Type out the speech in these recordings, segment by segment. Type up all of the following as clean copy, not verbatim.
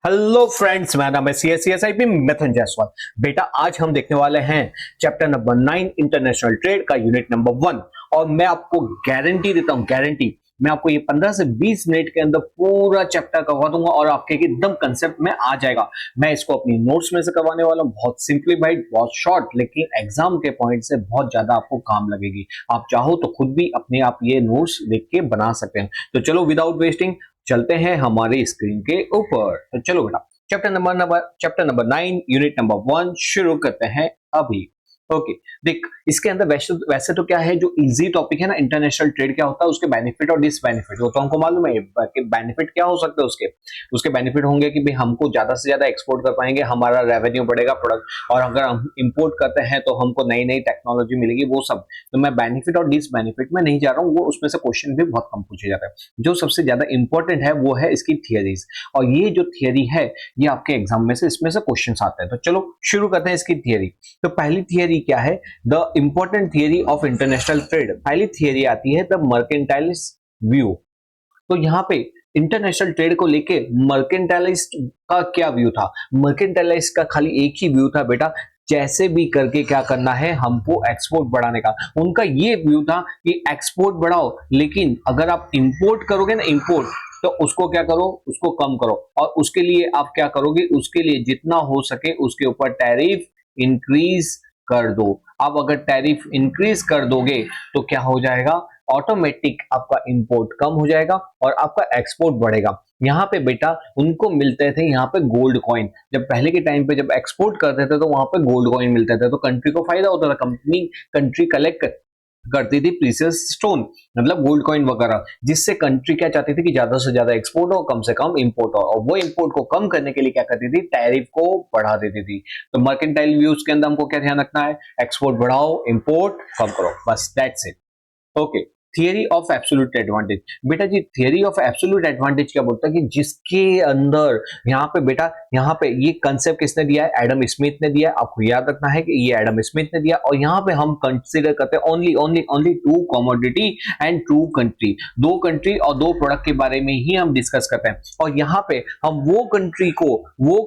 Hello friends, मेरा नाम है CSCSIP मिथुन जायसवाल। बेटा आज हम देखने वाले हैं चैप्टर नंबर 9 इंटरनेशनल ट्रेड का यूनिट नंबर 1। और मैं आपको गारंटी देता हूं, गारंटी मैं आपको ये 15 से 20 मिनट के अंदर पूरा चैप्टर करवा दूंगा और आपके एकदम कंसेप्ट में आ जाएगा। मैं इसको अपनी नोट्स में से करवाने वाला हूं, बहुत सिंप्लीफाइड, बहुत शॉर्ट, लेकिन एग्जाम के पॉइंट से बहुत ज्यादा आपको काम लगेगी। आप चाहो तो खुद भी अपने आप ये नोट्स देख के बना सकते हैं। तो चलो विदाउट वेस्टिंग चलते हैं हमारी स्क्रीन के ऊपर। तो चलो बेटा चैप्टर नंबर 9 यूनिट नंबर 1 शुरू करते हैं अभी। ओके, देख इसके अंदर वैसे तो क्या है, जो इजी टॉपिक है ना, इंटरनेशनल ट्रेड क्या होता है, उसके बेनिफिट और डिसबेनिफिट वो तो हमको मालूम है कि बेनिफिट क्या हो सकता है। उसके बेनिफिट होंगे कि भाई हमको ज्यादा से ज्यादा एक्सपोर्ट कर पाएंगे, हमारा रेवेन्यू बढ़ेगा प्रोडक्ट, और अगर हम इंपोर्ट करते हैं तो हमको नई नई टेक्नोलॉजी मिलेगी, वो सब। तो मैं बेनिफिट और डिसबेनिफिट में नहीं जा रहा हूँ, वो उसमें से क्वेश्चन भी बहुत कम पूछे जाते हैं। जो सबसे ज्यादा इंपॉर्टेंट है वो है इसकी थियरीज, और ये जो थियरी है ये आपके एग्जाम में से इसमें से क्वेश्चन आते हैं। तो चलो शुरू करते हैं इसकी थियरी। तो पहली थियरी क्या है, the important theory of international trade. पहली थियरी आती है द मर्केंटाइलिस्ट व्यू। तो यहाँ पे इंटरनेशनल ट्रेड को लेके मर्केंटाइलिस्ट का क्या व्यू था? मर्केंटाइलिस्ट का खाली एक ही व्यू था बेटा, जैसे भी करके क्या करना है हमको एक्सपोर्ट बढ़ाने का। उनका ये व्यू था कि एक्सपोर्ट बढ़ाओ, लेकिन अगर आप इंपोर्ट करोगे ना, इंपोर्ट, तो उसको क्या करो, उसको कम करो। और उसके लिए आप क्या करोगे, उसके लिए जितना हो सके उसके ऊपर टैरिफ इंक्रीज कर दो। अब अगर टैरिफ इंक्रीज कर दोगे तो क्या हो जाएगा, ऑटोमेटिक आपका इंपोर्ट कम हो जाएगा और आपका एक्सपोर्ट बढ़ेगा। यहाँ पे बेटा उनको मिलते थे यहाँ पे गोल्ड कॉइन। जब पहले के टाइम पे जब एक्सपोर्ट करते थे तो वहां पे गोल्ड कॉइन मिलते थे, तो कंट्री को फायदा होता था। कंट्री कलेक्ट करती थी प्रीशियस स्टोन, मतलब गोल्ड कॉइन वगैरह, जिससे कंट्री क्या चाहती थी कि ज्यादा से ज्यादा एक्सपोर्ट हो, कम से कम इंपोर्ट हो। और वो इंपोर्ट को कम करने के लिए क्या करती थी, टैरिफ को बढ़ा देती थी। तो मर्केंटाइल व्यूज के अंदर हमको क्या ध्यान रखना है, एक्सपोर्ट बढ़ाओ, इंपोर्ट कम करो, बस that's it. Okay, theory of absolute advantage. बेटा जी थियरी ऑफ एब्सोल्यूट एडवांटेज क्या बोलता है कि जिसके अंदर यहाँ पे बेटा, यहाँ पे ये कंसेप्ट किसने दिया है, एडम स्मिथ ने दिया है। आपको याद रखना है कि ये एडम स्मिथ ने दिया। और यहाँ पे हम कंसीडर करते हैं only only only two commodity and two country, दो कंट्री और दो प्रोडक्ट के बारे में ही हम डिस्कस करते हैं। और यहाँ पे हम वो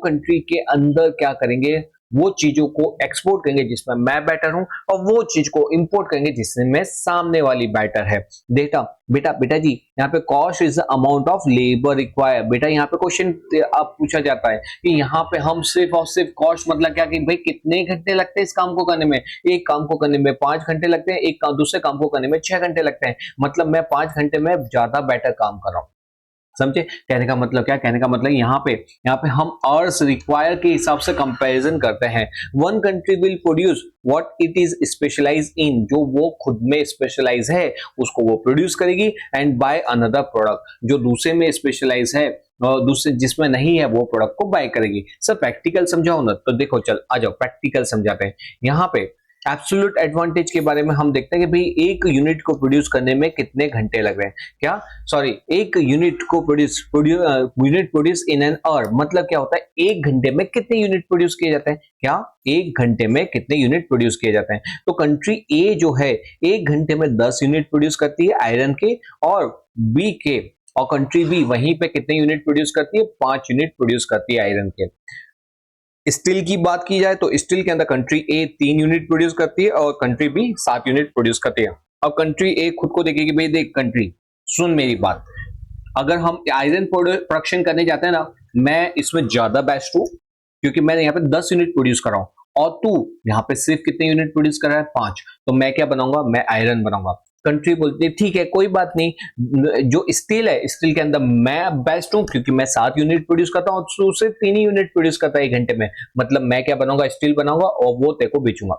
कंट्री के अंदर क्या करेंगे, वो चीजों को एक्सपोर्ट करेंगे जिसमें मैं बेटर हूं, और वो चीज को इंपोर्ट करेंगे जिसमें सामने वाली बेटर है। बेटा बेटा बेटा जी यहाँ पे cost is the amount of labour require. बेटा यहाँ पे क्वेश्चन आप पूछा जाता है कि यहाँ पे हम सिर्फ और सिर्फ कॉस्ट मतलब क्या, कि भाई कितने घंटे लगते हैं इस काम को करने में। एक काम को करने में 5 घंटे लगते हैं, एक दूसरे काम को करने में 6 घंटे लगते हैं। मतलब मैं 5 घंटे में ज्यादा बेटर काम कर रहा हूँ। समझे कहने का मतलब क्या, कहने का मतलब यहाँ पे हम अर्स रिक्वायर के हिसाब से कंपैरिजन करते हैं। One country will produce what it is specialise in, जो वो खुद में स्पेशलाइज है उसको वो प्रोड्यूस करेगी, एंड बाय अनदर प्रोडक्ट, जो दूसरे में स्पेशलाइज है और दूसरे जिसमें नहीं है वो प्रोडक्ट को बाय करेगी। सर प्रैक्टिकल समझाओ ना, तो देखो चल आ जाओ प्रैक्टिकल समझाते हैं। यहाँ पे एब्सोल्यूट एडवांटेज के बारे में हम देखते हैं कि भाई एक यूनिट को प्रोड्यूस करने में कितने घंटे लग रहे हैं। क्या सॉरी, एक यूनिट को प्रोड्यूस इन एन आवर, मतलब क्या होता है, एक घंटे में कितने यूनिट प्रोड्यूस किए जाते हैं। क्या एक घंटे में कितने यूनिट प्रोड्यूस किए जाते हैं। तो कंट्री ए जो है एक घंटे में 10 यूनिट प्रोड्यूस करती है आयरन के और बी के, और कंट्री बी वहीं पे कितने यूनिट प्रोड्यूस करती है, 5 यूनिट प्रोड्यूस करती है आयरन के। स्टील की बात की जाए तो स्टील के अंदर कंट्री ए 3 यूनिट प्रोड्यूस करती है और कंट्री बी 7 यूनिट प्रोड्यूस करती है। अब कंट्री ए खुद को देखेगी, भाई देख कंट्री सुन मेरी बात, अगर हम आयरन प्रोडक्शन करने जाते हैं ना, मैं इसमें ज्यादा बेस्ट हूं क्योंकि मैं यहाँ पे 10 यूनिट प्रोड्यूस कर रहा हूं, और तू यहाँ पे सिर्फ कितने यूनिट प्रोड्यूस कर रहा है, 5। तो मैं क्या बनाऊंगा, मैं आयरन बनाऊंगा। कंट्री बोलती है ठीक है कोई बात नहीं, जो स्टील है स्टील के अंदर मैं बेस्ट हूं क्योंकि मैं 7 यूनिट प्रोड्यूस करता हूं, तो उसे 3 ही यूनिट प्रोड्यूस करता है 1 घंटे में। मतलब मैं क्या बनाऊंगा, स्टील बनाऊंगा और वो तेरे को बेचूंगा।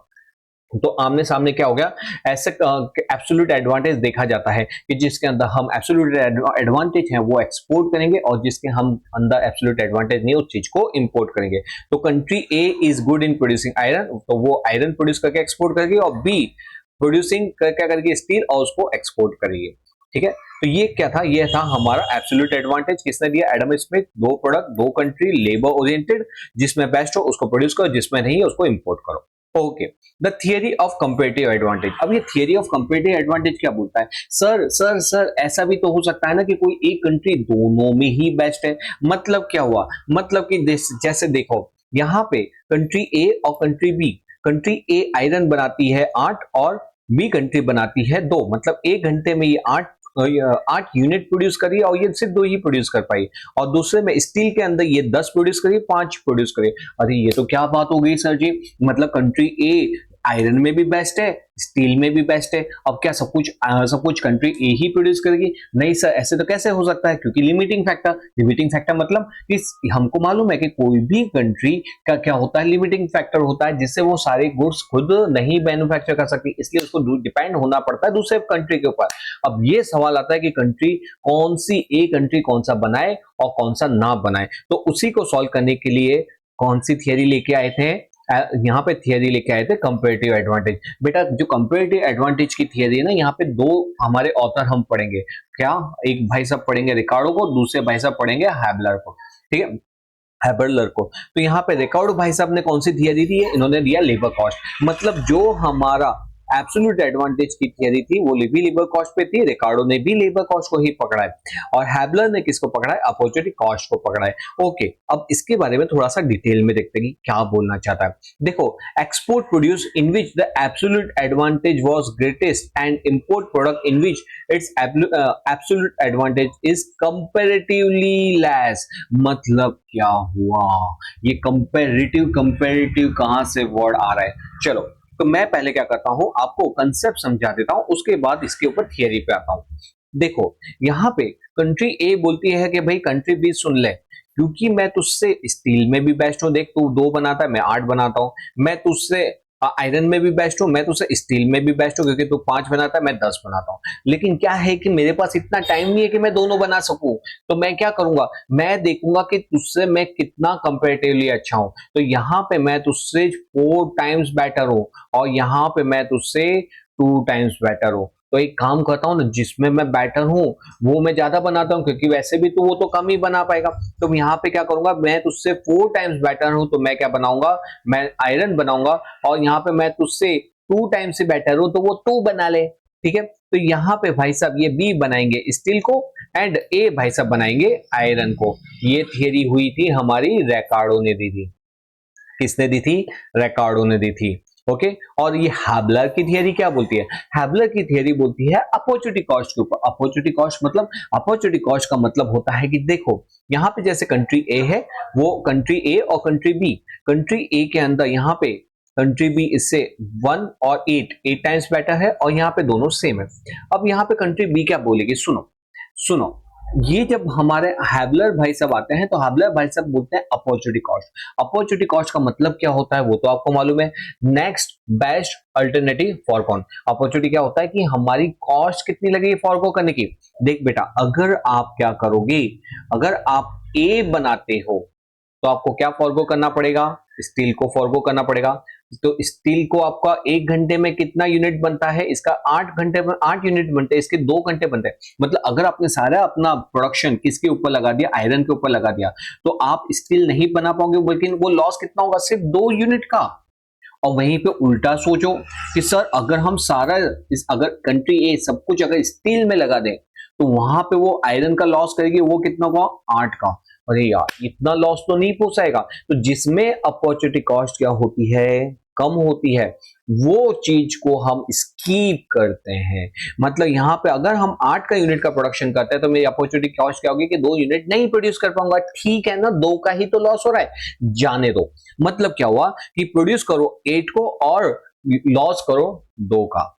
तो आमने सामने क्या हो गया, ऐसे एब्सोल्यूट एडवांटेज देखा जाता है कि जिसके अंदर हम एब्सोल्यूट एडवांटेज है वो एक्सपोर्ट करेंगे, और जिसके हम अंदर एब्सोल्यूट एडवांटेज नहीं उस चीज को इंपोर्ट करेंगे। तो country A is good in producing iron, तो वो आयरन प्रोड्यूस करके एक्सपोर्ट करेगी, और बी प्रोड्यूसिंग क्या करेगी, स्टील, और उसको एक्सपोर्ट करेगी। ठीक है, तो ये क्या था, ये था हमारा एब्सोल्यूट एडवांटेज। किसने दिया, एडम स्मिथ। दो प्रोडक्ट, दो कंट्री, लेबर ओरिएंटेड, जिसमें बेस्ट हो उसको प्रोड्यूस करो, जिसमें नहीं है उसको इंपोर्ट करो। Okay, the theory of comparative advantage. अब ये थियरी ऑफ कंपेरेटिव एडवांटेज क्या बोलता है? सर सर सर ऐसा भी तो हो सकता है ना कि कोई एक कंट्री दोनों में ही बेस्ट है। मतलब क्या हुआ? मतलब कि जैसे देखो यहाँ पे कंट्री ए और कंट्री ए आयरन बनाती है 8 और बी कंट्री बनाती है 2, मतलब 1 घंटे में ये 8 यूनिट प्रोड्यूस करी और ये सिर्फ 2 ही प्रोड्यूस कर पाई। और दूसरे में स्टील के अंदर ये 10 प्रोड्यूस करी, 5 प्रोड्यूस करे। अरे ये तो क्या बात हो गई सर जी, मतलब कंट्री ए आयरन में भी बेस्ट है, स्टील में भी बेस्ट है। अब क्या सब कुछ कंट्री ए ही प्रोड्यूस करेगी? नहीं सर, ऐसे तो कैसे हो सकता है, क्योंकि लिमिटिंग फैक्टर मतलब कि हमको मालूम है कि कोई भी कंट्री का क्या होता है, लिमिटिंग फैक्टर होता है, जिससे वो सारे गुड्स खुद नहीं मैन्युफैक्चर कर सकती, इसलिए उसको डिपेंड होना पड़ता है दूसरे कंट्री के ऊपर। अब ये सवाल आता है कि कंट्री कौन सा बनाए और कौन सा ना बनाए, तो उसी को सॉल्व करने के लिए कौन सी थियरी लेके आए थे? यहाँ पे थियरी लेके आए थे कंपैरेटिव एडवांटेज। बेटा जो कंपैरेटिव एडवांटेज की थियरी है ना, यहाँ पे 2 हमारे ऑथर हम पढ़ेंगे। क्या? एक भाई साहब पढ़ेंगे रिकार्डो को, दूसरे भाई साहब पढ़ेंगे हैबलर को। ठीक है, हैबलर को। तो यहाँ पे रिकार्डो भाई साहब ने कौन सी थियरी दी है? इन्होंने दिया लेबर कॉस्ट। मतलब जो हमारा एब्सोल्यूट एडवांटेज की थियरी थी वो भी लेबर कॉस्ट पे थी, रिकार्डो ने भी लेबर कॉस्ट को ही पकड़ा है, और हैबलर ने किसको पकड़ा है? अपॉर्चुनिटी कॉस्ट को पकड़ा है। ओके, अब इसके बारे में थोड़ा सा डिटेल में देखते हैं कि क्या बोलना चाहता है। देखो, export produce in which the absolute advantage was greatest and import product in which it's absolute advantage is comparatively less. मतलब क्या हुआ? ये कंपैरेटिव कहां से वर्ड आ रहा है? चलो, तो मैं पहले क्या करता हूं, आपको कंसेप्ट समझा देता हूं, उसके बाद इसके ऊपर थियरी पे आता हूं। देखो, यहाँ पे कंट्री ए बोलती है कि भाई कंट्री बी सुन ले, क्योंकि मैं तुझसे स्टील में भी बेस्ट हूं, देख तू 2 बनाता है, मैं 8 बनाता हूं। मैं तुझसे आयरन में भी बेस्ट हूं, मैं तुझसे स्टील में भी बेस्ट हूं, क्योंकि तू 5 बनाता है, मैं 10 बनाता हूं। लेकिन क्या है कि मेरे पास इतना टाइम नहीं है कि मैं दोनों बना सकूं। तो मैं क्या करूंगा, मैं देखूंगा कि तुझसे मैं कितना कंपैरेटिवली अच्छा हूं। तो यहाँ पे मैं तुझसे 4 टाइम्स बेटर हूं, और यहाँ पे मैं तुझसे 2 टाइम्स बेटर हूं। तो एक काम करता हूं ना, जिसमें मैं बेटर हूं वो मैं ज्यादा बनाता हूं, क्योंकि वैसे भी तो वो तो कम ही बना पाएगा। तो यहाँ पे क्या करूंगा, मैं तुझसे 4 टाइम्स बेटर हूं, तो मैं क्या बनाऊंगा, मैं आयरन बनाऊंगा। और यहाँ पे मैं तुझसे 2 टाइम्स से बेटर हूं, तो वो 2 बना ले। ठीक है, तो यहाँ पे भाई साहब ये बी बनाएंगे स्टील को, एंड ए भाई साहब बनाएंगे आयरन को। ये थियरी हुई थी हमारी, रिकार्डो ने दी थी। किसने दी थी? रिकार्डो ने दी थी। ओके, और ये हैबलर की थियरी क्या बोलती है? हैबलर की थियरी बोलती है अपॉर्चुनिटी कॉस्ट के ऊपर। अपॉर्चुनिटी कॉस्ट का मतलब होता है कि देखो, यहाँ पे जैसे कंट्री ए है, वो कंट्री ए और कंट्री ए के अंदर यहाँ पे कंट्री बी इससे 1 और 8 टाइम्स बेटर है, और यहाँ पे दोनों सेम है। अब यहाँ पे कंट्री बी क्या बोलेगी? सुनो सुनो, ये जब हमारे हैबलर भाई साहब आते हैं, तो हैबलर भाई साहब बोलते हैं अपॉर्चुनिटी कॉस्ट। अपॉर्चुनिटी कॉस्ट का मतलब क्या होता है वो तो आपको मालूम है, नेक्स्ट बेस्ट अल्टरनेटिव फॉर कौन। अपॉर्चुनिटी क्या होता है कि हमारी कॉस्ट कितनी लगेगी फॉरगो करने की। देख बेटा, अगर आप क्या करोगे, अगर आप ए बनाते हो तो आपको क्या फॉरगो करना पड़ेगा? स्टील को फॉरगो करना पड़ेगा। तो स्टील को आपका 1 घंटे में कितना यूनिट बनता है? इसका 8 यूनिट बनते हैं, इसके 2 घंटे बनते हैं। मतलब अगर आपने सारा अपना प्रोडक्शन किसके ऊपर लगा दिया? आयरन के ऊपर लगा दिया, तो आप स्टील नहीं बना पाओगे, लेकिन वो लॉस कितना होगा? सिर्फ 2 यूनिट का। और वहीं पे उल्टा सोचो कि सर अगर हम अगर कंट्री ए सब कुछ अगर स्टील में लगा दें, तो वहां पे वो आयरन का लॉस करेगी, वो कितना होगा? 8 का। अरे यार, इतना लॉस तो नहीं पोसाएगा। तो जिसमें अपॉर्चुनिटी कॉस्ट क्या होती है? कम होती है, वो चीज को हम स्कीप करते हैं। मतलब यहाँ पे अगर हम 8 का यूनिट का प्रोडक्शन करते हैं, तो मेरी अपॉर्चुनिटी कॉस्ट क्या होगी कि 2 यूनिट नहीं प्रोड्यूस कर पाऊंगा। ठीक है ना, 2 का ही तो लॉस हो रहा है, जाने दो। मतलब क्या हुआ कि प्रोड्यूस करो 8 को और लॉस करो 2 का।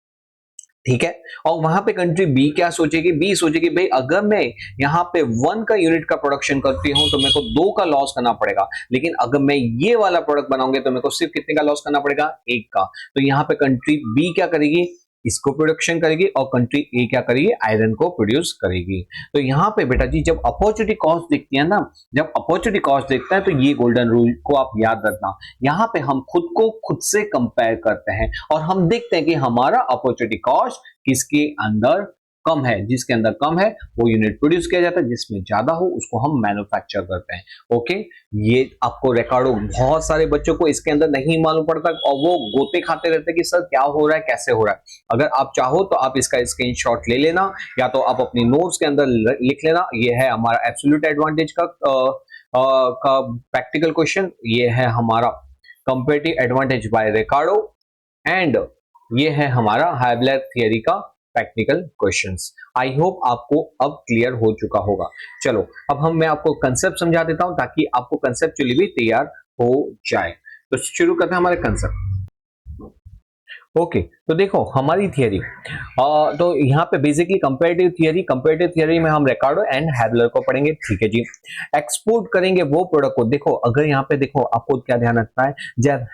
ठीक है, और वहां पे कंट्री बी क्या सोचेगी? बी सोचेगी भाई अगर मैं यहाँ पे 1 का यूनिट का प्रोडक्शन करती हूं तो मेरे को 2 का लॉस करना पड़ेगा, लेकिन अगर मैं ये वाला प्रोडक्ट बनाऊंगे तो मेरे को सिर्फ कितने का लॉस करना पड़ेगा? 1 का। तो यहाँ पे कंट्री बी क्या करेगी? इसको प्रोडक्शन करेगी, और कंट्री ए क्या करेगी? आयरन को प्रोड्यूस करेगी। तो यहाँ पे बेटा जी, जब अपॉर्चुनिटी कॉस्ट दिखती है ना, जब अपॉर्चुनिटी कॉस्ट देखता है, तो ये गोल्डन रूल को आप याद रखना। यहाँ पे हम खुद को खुद से कंपेयर करते हैं, और हम देखते हैं कि हमारा अपॉर्चुनिटी कॉस्ट किसके अंदर कम है, जिसके अंदर कम है वो यूनिट प्रोड्यूस किया जाता है, जिसमें ज्यादा हो उसको हम मैन्युफैक्चर करते हैं। ओके, ये आपको रिकॉर्ड, बहुत सारे बच्चों को इसके अंदर नहीं मालूम पड़ता और वो गोते खाते रहते कि सर क्या हो रहा है, कैसे हो रहा है। अगर आप चाहो तो आप इसका स्क्रीनशॉट ले लेना, या तो आप अपनी नोट्स के अंदर लिख लेना। ये है हमारा एब्सोल्यूट एडवांटेज का प्रैक्टिकल क्वेश्चन, ये है हमारा comparative advantage by Ricardo, and ये है हमारा हाइबलर थियरी का प्रैक्टिकल क्वेश्चंस। आई होप आपको अब क्लियर हो चुका होगा। चलो अब मैं आपको कंसेप्ट समझा देता हूं ताकि आपको कंसेप्चुअली भी तैयार हो जाए। तो शुरू करते हैं हमारे कंसेप्ट। ओके, तो देखो हमारी थियरी, तो यहाँ पे बेसिकली कंपैरेटिव थियरी में हम रिकार्डो एंड हैबलर को पढ़ेंगे। ठीक है जी। एक्सपोर्ट करेंगे वो प्रोडक्ट को, देखो अगर यहाँ पे देखो आपको क्या ध्यान रखना है, जब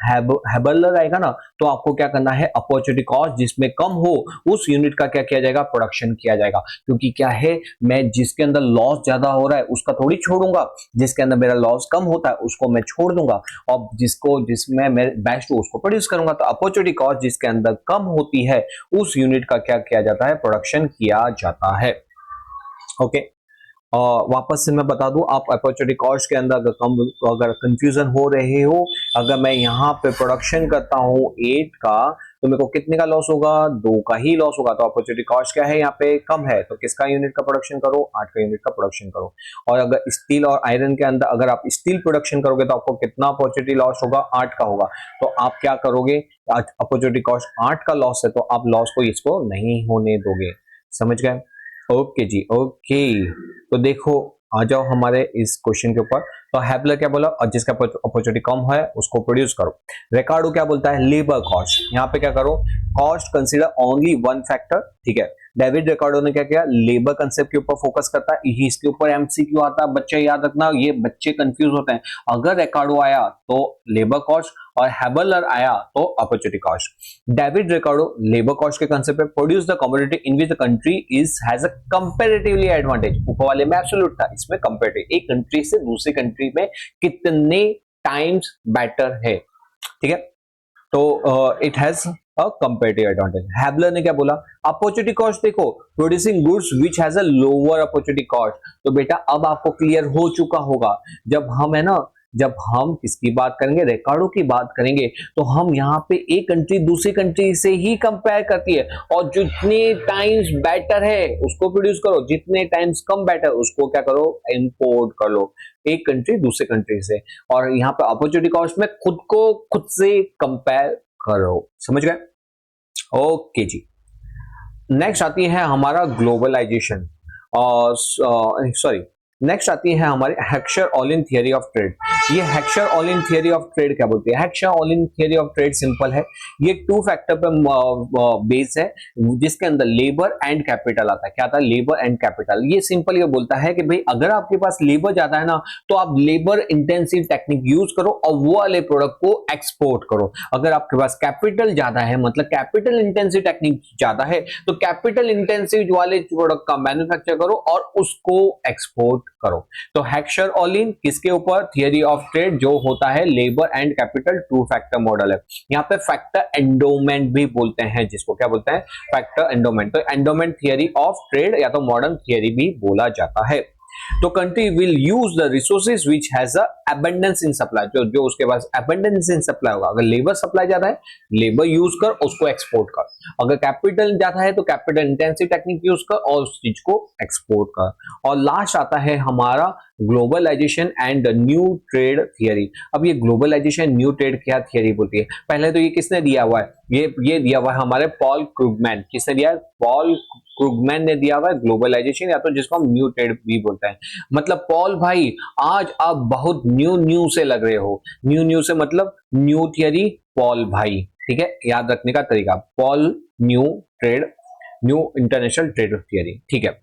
हैबलर आएगा ना तो आपको क्या करना है, अपॉर्चुनिटी कॉस्ट जिसमें कम हो उस यूनिट का क्या किया जाएगा, प्रोडक्शन किया जाएगा। क्योंकि क्या है, मैं जिसके अंदर लॉस ज्यादा हो रहा है उसका थोड़ी छोड़ूंगा, जिसके अंदर मेरा लॉस कम होता है उसको मैं छोड़ दूंगा, और जिसमें मैं बेस्ट हो उसको प्रोड्यूस करूंगा। तो अपॉर्चुनिटी कॉस्ट जिसके अंदर कम होती है उस यूनिट का क्या किया जाता है, प्रोडक्शन किया जाता है। ओके, वापस से मैं बता दूं, आप अपॉर्चुनिटी कॉस्ट के अंदर अगर कंफ्यूजन हो रहे हो, अगर मैं यहाँ पे प्रोडक्शन करता हूँ 8 का तो मेरे को कितने का लॉस होगा, 2 का ही लॉस होगा। तो अपॉर्चुनिटी कॉस्ट क्या है, यहाँ पे कम है, तो किसका यूनिट का प्रोडक्शन करो, 8 का यूनिट का प्रोडक्शन करो। और अगर स्टील और आयरन के अंदर अगर आप स्टील प्रोडक्शन करोगे तो आपको कितना अपॉर्चुनिटी लॉस होगा, 8 का होगा। तो आप क्या करोगे, अपॉर्चुनिटी कॉस्ट 8 का लॉस है तो आप लॉस को इसको नहीं होने दोगे। समझ गए? ओके जी, ओके। तो देखो आ जाओ हमारे इस क्वेश्चन के ऊपर। तो हैबलर क्या बोला, और जिसका अपॉर्चुनिटी कम है उसको प्रोड्यूस करो। रिकार्डो क्या बोलता है, लेबर कॉस्ट। यहाँ पे क्या करो, cost consider only one factor. ठीक है, डेविड रिकार्डो ने क्या किया, लेबर कंसेप्ट के ऊपर फोकस करता है। यही इसके ऊपर एमसीक्यू आता है, बच्चे याद रखना, ये बच्चे कंफ्यूज होते हैं। अगर रिकार्डो आया तो लेबर कॉस्ट और हैबलर आया तो opportunity cost. David Ricardo labour cost के कंसेप्ट पे, produce the commodity in which the country is has a comparatively advantage. ऊपर वाले में एब्सोल्यूट था, इसमें कंपैरेटिव, एक कंट्री से दूसरी कंट्री में कितने टाइम्स बेटर है। ठीक है, तो it has a comparative advantage. Haberler ने क्या बोला, अपॉर्चुनिटी कॉस्ट देखो, producing goods which has a lower opportunity cost. तो बेटा अब आपको क्लियर हो चुका होगा, जब हम है ना, जब हम किसकी बात करेंगे, रिकार्डो की बात करेंगे, तो हम यहाँ पे एक कंट्री दूसरी कंट्री से ही कंपेयर करती है, और जितने टाइम्स बेटर है उसको प्रोड्यूस करो, जितने टाइम्स कम बेटर उसको क्या करो, इंपोर्ट कर लो, एक कंट्री दूसरे कंट्री से। और यहाँ पे अपॉर्चुनिटी कॉस्ट में खुद को खुद से कंपेयर करो। समझ गए? ओके जी। नेक्स्ट आती है हमारा ग्लोबलाइजेशन, सॉरी, नेक्स्ट आती है हमारी हेक्सर-ओलिन थियरी ऑफ ट्रेड। ये हेक्सर-ओलिन थियरी ऑफ ट्रेड क्या बोलती है, Heckscher-Olin theory of trade simple है, ये 2 फैक्टर पे बेस है, जिसके अंदर लेबर एंड कैपिटल आता है। क्या आता है, लेबर एंड कैपिटल। ये सिंपल ये बोलता है कि भाई अगर आपके पास लेबर ज्यादा है ना तो आप लेबर इंटेंसिव टेक्निक यूज करो और वो वाले प्रोडक्ट को एक्सपोर्ट करो। अगर आपके पास कैपिटल ज्यादा है, मतलब कैपिटल इंटेंसिव टेक्निक ज्यादा है, तो कैपिटल इंटेंसिव वाले प्रोडक्ट का मैन्युफैक्चर करो और उसको एक्सपोर्ट करो। तो हेक्सर-ओलिन किसके ऊपर, थियरी ऑफ ट्रेड, जो होता है labour and capital 2 factor model है। यहाँ पे फैक्टर एंडोमेंट भी बोलते हैं, जिसको क्या बोलते हैं, फैक्टर एंडोमेंट। तो एंडोमेंट थियरी ऑफ ट्रेड या तो मॉडर्न थियरी भी बोला जाता है। तो country will use the resources which has a abundance in supply, जो उसके पास अबंडेंस इन सप्लाई होगा। अगर लेबर सप्लाई ज्यादा है, लेबर यूज कर उसको एक्सपोर्ट कर। अगर कैपिटल ज्यादा है तो कैपिटल इंटेंसिव टेक्निक यूज कर और उस चीज को एक्सपोर्ट कर। और लास्ट आता है हमारा globalisation and new trade theory. अब ये ग्लोबलाइजेशन न्यू ट्रेड क्या थियरी बोलती है, पहले तो ये किसने दिया हुआ है, ये दिया हुआ है हमारे पॉल क्रूगमैन। किसने दिया है, पॉल क्रूगमैन ने दिया हुआ है ग्लोबलाइजेशन, या तो जिसको हम न्यू ट्रेड भी बोलते हैं। मतलब पॉल भाई आज आप बहुत न्यू से लग रहे हो, न्यू से मतलब न्यू थियरी पॉल भाई। ठीक है, याद रखने का तरीका, Paul new international trade theory. ठीक है,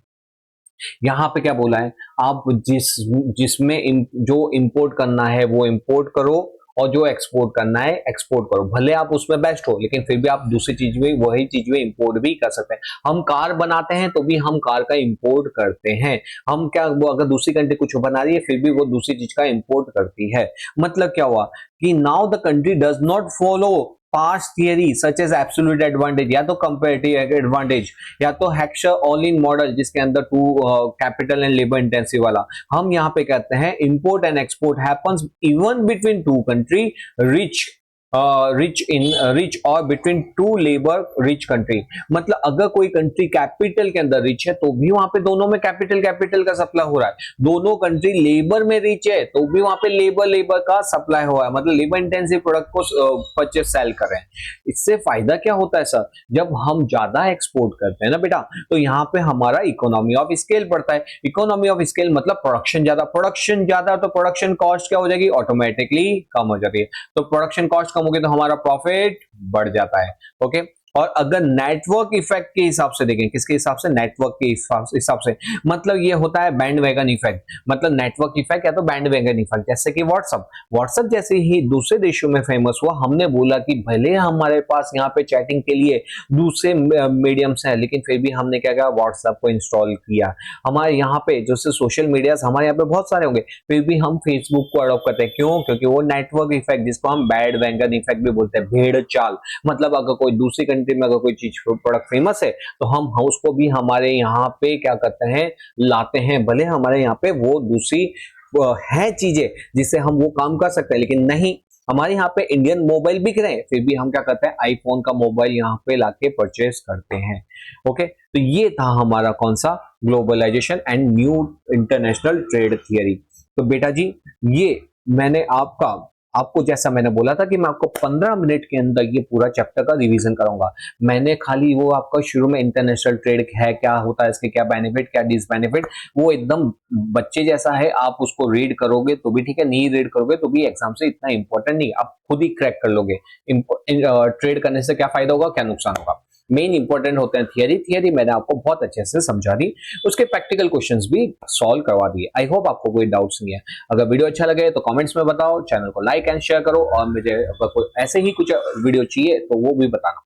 यहाँ पे क्या बोला है, आप जिसमें जो इंपोर्ट करना है वो इंपोर्ट करो और जो एक्सपोर्ट करना है एक्सपोर्ट करो। भले आप उसमें बेस्ट हो लेकिन फिर भी आप दूसरी चीज में वही चीज में इंपोर्ट भी कर सकते हैं। हम कार बनाते हैं तो भी हम कार का इंपोर्ट करते हैं। हम क्या, वो अगर दूसरी कंट्री कुछ बना रही है फिर भी वो दूसरी चीज का इंपोर्ट करती है। मतलब क्या हुआ कि now the country does not follow past theory such as absolute advantage या तो कंपैरेटिव एडवांटेज या तो हेक्सर ऑल इन मॉडल जिसके अंदर two capital and labour intensive वाला, हम यहाँ पे कहते हैं import and export happens even between two country rich और between two labour rich country. मतलब अगर कोई कंट्री कैपिटल के अंदर रिच है तो भी वहां पे दोनों में कैपिटल का सप्लाई हो रहा है, दोनों कंट्री लेबर में रिच है तो भी वहां पे लेबर का सप्लाई हो रहा है, मतलब लेबर इंटेंसिव प्रोडक्ट को परचेस सेल कर रहे हैं। इससे फायदा क्या होता है सर, जब हम ज्यादा एक्सपोर्ट करते हैं ना बेटा तो यहाँ पे हमारा इकोनॉमी ऑफ स्केल बढ़ता है। इकोनॉमी ऑफ स्केल मतलब प्रोडक्शन ज्यादा तो प्रोडक्शन कॉस्ट क्या हो जाएगी, ऑटोमेटिकली कम हो जाती है। तो प्रोडक्शन कॉस्ट कम होगी तो हमारा प्रॉफिट बढ़ जाता है। ओके, और अगर नेटवर्क इफेक्ट के हिसाब से देखें, किसके हिसाब से, नेटवर्क के हिसाब से, मतलब ये होता है बैंड वैगन इफेक्ट, मतलब नेटवर्क इफेक्ट या तो बैंड वैगन इफेक्ट। जैसे कि व्हाट्सएप जैसे ही दूसरे देशों में फेमस हुआ, हमने बोला कि भले हमारे पास यहाँ पे चैटिंग के लिए दूसरे मीडियम्स हैं लेकिन फिर भी हमने क्या किया, व्हाट्सएप को इंस्टॉल किया। हमारे यहाँ पे जैसे सोशल मीडिया हमारे यहाँ पे बहुत सारे होंगे, फिर भी हम फेसबुक को अडॉप्ट करते हैं। क्यों? क्योंकि वो नेटवर्क इफेक्ट जिसको हम बैंड वैगन इफेक्ट भी बोलते हैं, भेड़ चाल, मतलब अगर कोई दूसरी कंट्री में अगर कोई चीज प्रोडक्ट फेमस है तो हम उसको भी हमारे यहाँ पे क्या करते हैं, लाते हैं। भले हमारे यहाँ पे वो दूसरी है चीजें जिससे हम वो काम कर सकते हैं, लेकिन नहीं, हमारे यहाँ पे इंडियन मोबाइल बिक रहे हैं फिर भी हम क्या करते हैं, आईफोन का मोबाइल यहाँ पे लाके परचेस करते हैं। ओके, तो ये था हमारा कौन सा, globalisation and new international trade theory. तो बेटा जी ये मैंने आपको जैसा मैंने बोला था कि मैं आपको 15 मिनट के अंदर ये पूरा चैप्टर का रिवीजन कराऊंगा। मैंने खाली वो आपका शुरू में इंटरनेशनल ट्रेड है, क्या होता है, इसके क्या बेनिफिट क्या डिसबेनिफिट, वो एकदम बच्चे जैसा है, आप उसको रीड करोगे तो भी ठीक है, नहीं रीड करोगे तो भी एग्जाम से इतना इंपॉर्टेंट नहीं, आप खुद ही क्रैक कर लोगे। ट्रेड करने से क्या फायदा होगा, क्या नुकसान होगा। मेन इंपॉर्टेंट होते हैं थियरी मैंने आपको बहुत अच्छे से समझा दी, उसके प्रैक्टिकल क्वेश्चंस भी सॉल्व करवा दिए। आई होप आपको कोई डाउट्स नहीं है। अगर वीडियो अच्छा लगे तो कमेंट्स में बताओ, चैनल को लाइक एंड शेयर करो, और मुझे अगर कोई ऐसे ही कुछ वीडियो चाहिए तो वो भी बताना।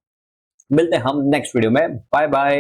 मिलते हैं हम नेक्स्ट वीडियो में, बाय बाय।